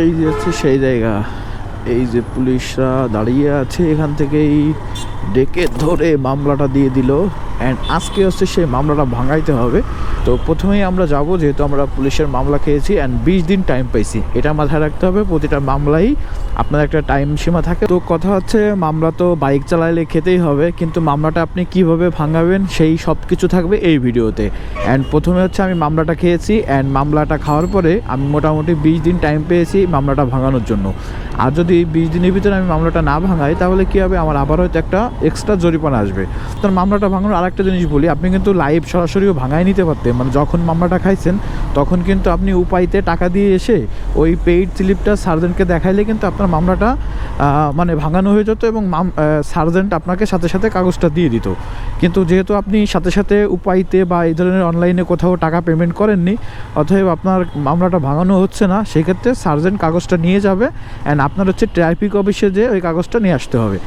এই যে হচ্ছে সেই জায়গা, এই যে পুলিশরা দাঁড়িয়ে আছে, এখান থেকেই ডেকে ধরে মামলাটা দিয়ে দিল। অ্যান্ড আজকে হচ্ছে সেই মামলাটা ভাঙাইতে হবে। তো প্রথমেই আমরা যাব, যেহেতু আমরা পুলিশের মামলা খেয়েছি অ্যান্ড 20 দিন টাইম পাইছি, এটা মাথায় রাখতে হবে। প্রতিটা মামলাই আপনার একটা টাইম সীমা থাকে। তো কথা হচ্ছে মামলা তো বাইক চালাইলে খেতেই হবে, কিন্তু মামলাটা আপনি কিভাবে ভাঙাবেন সেই সব কিছু থাকবে এই ভিডিওতে। অ্যান্ড প্রথমে হচ্ছে আমি মামলাটা খেয়েছি, অ্যান্ড মামলাটা খাওয়ার পরে আমি মোটামুটি 20 দিন টাইম পেয়েছি মামলাটা ভাঙানোর জন্য। আর যদি 20 দিনের ভিতরে আমি মামলাটা না ভাঙাই, তাহলে কী হবে, আমার আবার হয়তো একটা এক্সট্রা জরিমানা আসবে। তো মামলাটা ভাঙানোর আরেকটা জিনিস বলি, আপনি কিন্তু লাইভ সরাসরিও ভাঙাই নিতে পারতেন। মানে যখন মামলাটা খাইছেন তখন কিন্তু আপনি উপায়তে টাকা দিয়ে এসে ওই পেইড স্লিপটা সার্জেন্টকে দেখাইলে কিন্তু আপনার মামলাটা মানে ভাঙানো হয়ে যেত, এবং সার্জেন্ট আপনাকে সাথে সাথে কাগজটা দিয়ে দিত। কিন্তু যেহেতু আপনি সাথে সাথে উপায়তে বা এই ধরনের অনলাইনে কোথাও টাকা পেমেন্ট করেননি, অতএব আপনার মামলাটা ভাঙানো হচ্ছে না, সেক্ষেত্রে সার্জেন্ট কাগজটা নিয়ে যাবে, অ্যান্ড আপনার হচ্ছে ট্রাফিক অফিসে যেয়ে ওই কাগজটা নিয়ে আসতে হবে।